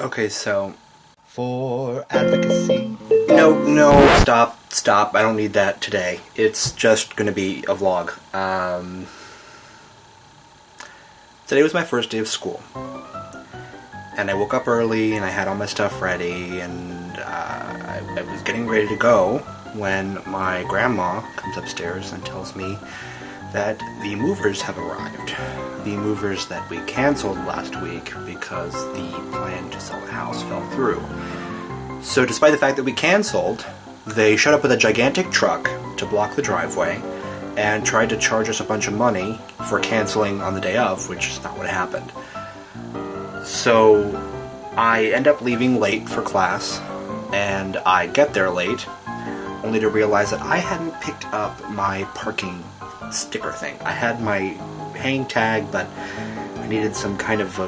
Okay, so For advocacy. no, stop. I don't need that today. It's just gonna be a vlog. Today was my first day of school, and I woke up early and I had all my stuff ready, and I was getting ready to go when my grandma comes upstairs and tells me that the movers have arrived. The movers that we canceled last week because the plan to sell the house fell through. So despite the fact that we canceled, they showed up with a gigantic truck to block the driveway and tried to charge us a bunch of money for canceling on the day of, which is not what happened. So I end up leaving late for class, and I get there late, only to realize that I hadn't picked up my parking sticker thing. I had my hang tag, but I needed some kind of a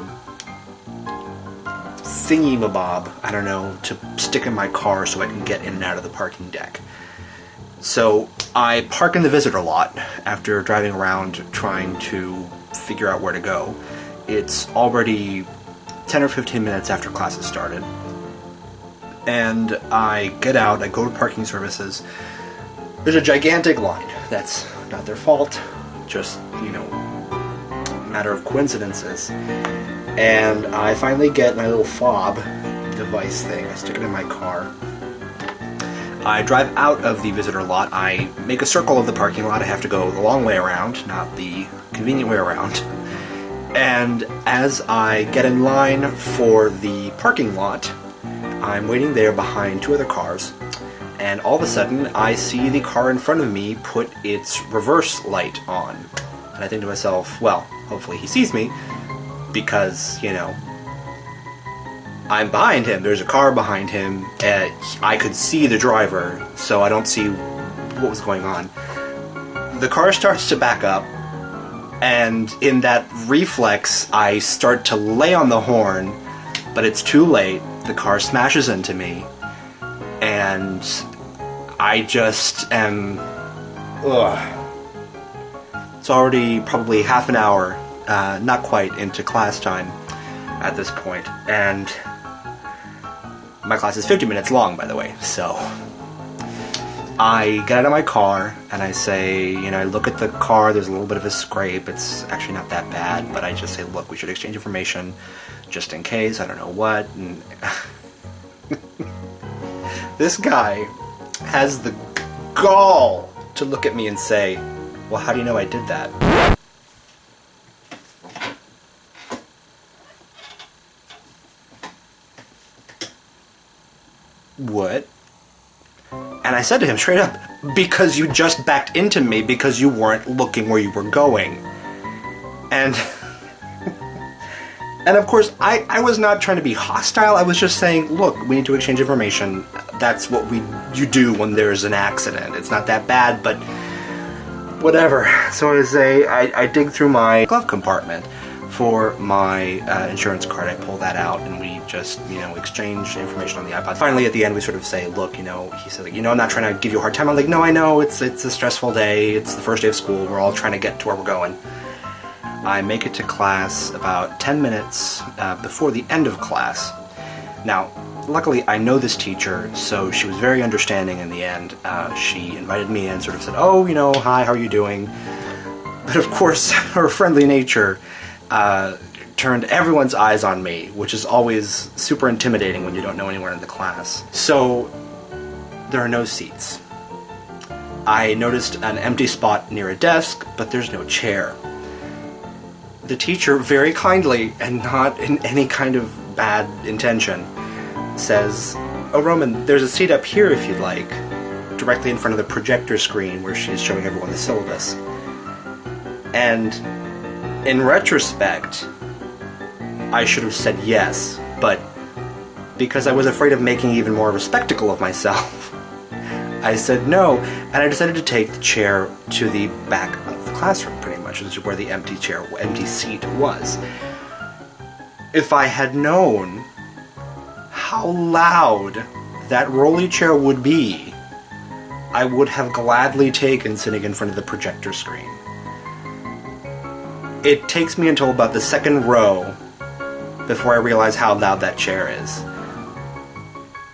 thingy-mabob, I don't know, to stick in my car so I can get in and out of the parking deck. So I park in the visitor lot after driving around trying to figure out where to go. It's already 10 or 15 minutes after class has started. And I get out, I go to parking services. There's a gigantic line. That's not their fault, just, you know, a matter of coincidences. And I finally get my little fob device thing. I stick it in my car. I drive out of the visitor lot. I make a circle of the parking lot. I have to go the long way around, not the convenient way around. And as I get in line for the parking lot, I'm waiting there behind two other cars, and all of a sudden I see the car in front of me put its reverse light on. And I think to myself, well, hopefully he sees me, because, you know, I'm behind him. There's a car behind him, and I could see the driver, so I don't see what was going on. The car starts to back up, and in that reflex, I start to lay on the horn, but it's too late. The car smashes into me, and I just am... Ugh. It's already probably half an hour, not quite, into class time at this point, and my class is 50 minutes long, by the way, so I get out of my car, and I say, you know, I look at the car, there's a little bit of a scrape, it's actually not that bad, but I just say, look, we should exchange information, just in case, I don't know what, and this guy has the gall to look at me and say, well, how do you know I did that? What? And I said to him straight up, because you just backed into me because you weren't looking where you were going. And and of course, I was not trying to be hostile. I was just saying, look, we need to exchange information. That's what you do when there's an accident. It's not that bad, but whatever. So I dig through my glove compartment for my insurance card. I pull that out, and we just, you know, exchange information on the iPod. Finally, at the end, we sort of say, look, you know, he said, you know, I'm not trying to give you a hard time. I'm like, no, I know, it's a stressful day. It's the first day of school. We're all trying to get to where we're going. I make it to class about 10 minutes before the end of class. Now, luckily, I know this teacher, so she was very understanding in the end. She invited me in, sort of said, oh, you know, hi, how are you doing? But of course, her friendly nature turned everyone's eyes on me, which is always super intimidating when you don't know anyone in the class. So, there are no seats. I noticed an empty spot near a desk, but there's no chair. The teacher, very kindly, and not in any kind of bad intention, says, oh, Roman, there's a seat up here if you'd like, directly in front of the projector screen where she's showing everyone the syllabus. And in retrospect, I should have said yes, but because I was afraid of making even more of a spectacle of myself, I said no, and I decided to take the chair to the back of the classroom, pretty much, which is where the empty seat was. If I had known how loud that rolly chair would be, I would have gladly taken sitting in front of the projector screen. It takes me until about the second row before I realize how loud that chair is.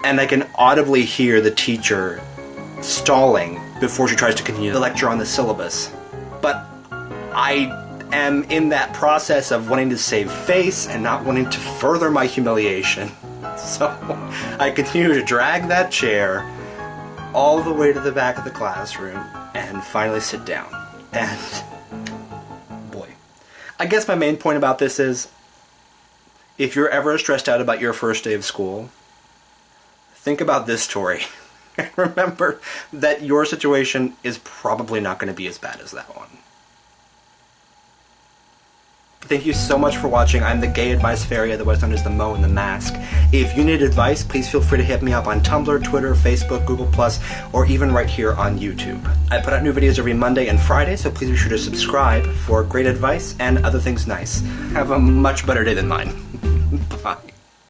And I can audibly hear the teacher stalling before she tries to continue the lecture on the syllabus. But I am in that process of wanting to save face and not wanting to further my humiliation. So I continue to drag that chair all the way to the back of the classroom and finally sit down. And boy, I guess my main point about this is, if you're ever stressed out about your first day of school, think about this story. And remember that your situation is probably not going to be as bad as that one. Thank you so much for watching. I'm the Gay Advice Fairy, otherwise known as the Mo and the Mask. If you need advice, please feel free to hit me up on Tumblr, Twitter, Facebook, Google+, or even right here on YouTube. I put out new videos every Monday and Friday, so please be sure to subscribe for great advice and other things nice. Have a much better day than mine. Bye.